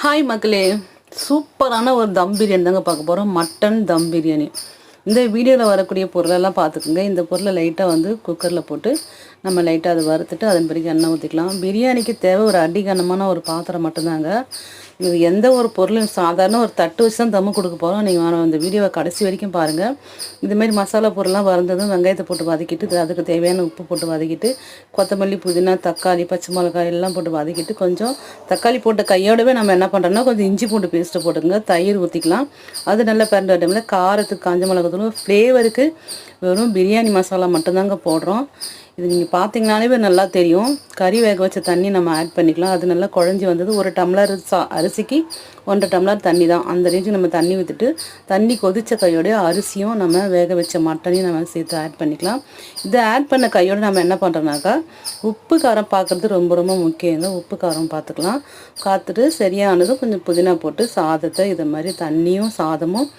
Hi மக்களே, சூப்பரான ஒரு தம் பிரியாணி தாங்க பார்க்க போகிறோம். மட்டன் தம் பிரியாணி. இந்த வீடியோவில் வரக்கூடிய பொருளெல்லாம் பார்த்துக்குங்க. இந்த பொருளை லைட்டாக வந்து குக்கரில் போட்டு நம்ம லைட்டாக அதை வறுத்துட்டு அதன் பிறகு எண்ணெய் ஊற்றிக்கலாம். பிரியாணிக்கு தேவை ஒரு அடிகனமான ஒரு பாத்திரம் மட்டும்தாங்க. இது எந்த ஒரு பொருளும் சாதாரண ஒரு தட்டு வச்சு தான் தம்மு கொடுக்க போகிறோம். நீங்கள் இந்த வீடியோவை கடைசி வரைக்கும் பாருங்கள். இதுமாரி மசாலா பொருள்லாம் வறந்ததும் வெங்காயத்தை போட்டு வதக்கிட்டு அதுக்கு தேவையான உப்பு போட்டு வதக்கிட்டு கொத்தமல்லி, புதினா, தக்காளி, பச்சை மிளகாய் எல்லாம் போட்டு வதக்கிட்டு கொஞ்சம் தக்காளி போட்ட கையோடவே நம்ம என்ன பண்ணுறோம்னா கொஞ்சம் இஞ்சி பூண்டு பேஸ்ட்டு போட்டுக்கோங்க. தயிர் ஊற்றிக்கலாம். அது நல்லா பிறந்த டைமில் காரத்துக்கு காஞ்ச மிளகாத்தூள், ஃப்ளேவருக்கு வெறும் பிரியாணி மசாலா மட்டும்தாங்க போடுறோம். இது நீங்கள் பார்த்தீங்கன்னாலே நல்லா தெரியும். கறி வேக வச்ச தண்ணி நம்ம ஆட் பண்ணிக்கலாம். அது நல்லா குழஞ்சி வந்தது. ஒரு டம்ளர் அரிசிக்கு 1.5 டம்ளர் தண்ணி தான். அந்த ரேஞ்சு நம்ம தண்ணி ஊற்றிட்டு தண்ணி கொதித்த கையோடைய அரிசியும் நம்ம வேக வச்ச மட்டனையும் நம்ம சேர்த்து ஆட் பண்ணிக்கலாம். இதை ஆட் பண்ண கையோடு நம்ம என்ன பண்ணுறோம்னாக்கா உப்பு காரம் பார்க்குறது ரொம்ப ரொம்ப முக்கியங்க. உப்பு காரம் பார்த்துக்கலாம். காத்துட்டு சரியானதும் கொஞ்சம் புதினா போட்டு சாதத்தை இதை மாதிரி தண்ணியும் சாதமும்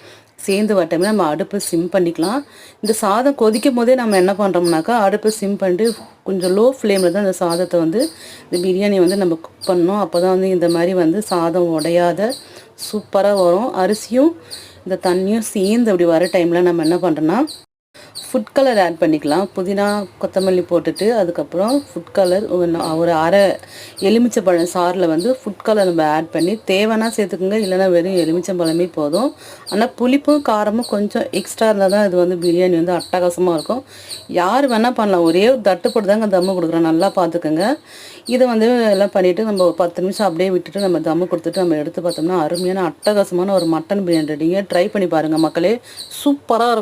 சேர்ந்து வட்டமே நம்ம அடுப்பு சிம் பண்ணிக்கலாம். இந்த சாதம் கொதிக்கும் போதே நம்ம என்ன பண்ணுறோம்னாக்கா அடுப்பு சிம் பண்ணிட்டு கொஞ்சம் லோ ஃப்ளேமில் தான் இந்த சாதத்தை வந்து இந்த பிரியாணி வந்து நம்ம குக் பண்ணணும். அப்போ தான் வந்து இந்த மாதிரி வந்து சாதம் உடையாத சூப்பராக வரும். அரிசியும் இந்த தண்ணியும் சேர்ந்து அப்படி வர டைமில் நம்ம என்ன பண்ணுறோன்னா ஃபுட் கலர் ஆட் பண்ணிக்கலாம். புதினா, கொத்தமல்லி போட்டுட்டு அதுக்கப்புறம் ஃபுட் கலர் ஒரு அரை எலுமிச்சம்பழம் சாறில் வந்து ஃபுட் கலர் நம்ம ஆட் பண்ணி தேவைன்னா சேர்த்துக்குங்க, இல்லைனா வெறும் எலுமிச்சம்பழமே போதும். ஆனால் புளிப்பும் காரமும் கொஞ்சம் எக்ஸ்ட்ரா இருந்தால் தான் இது வந்து பிரியாணி வந்து அட்டகாசமாக இருக்கும். யார் வேணால் பண்ணலாம். ஒரே ஒரு தட்டுப்பட்டு தாங்க தம்மு கொடுக்குறோம். நல்லா பார்த்துக்கோங்க. இதை வந்து எல்லாம் பண்ணிவிட்டு நம்ம ஒரு 10 நிமிஷம் அப்படியே விட்டுட்டு நம்ம தம்மு கொடுத்துட்டு நம்ம எடுத்து பார்த்தோம்னா அருமையான அட்டகாசமான ஒரு மட்டன் பிரியாணி ரெடிங்க. ட்ரை பண்ணி பாருங்கள் மக்களே, சூப்பராக இருக்கும்.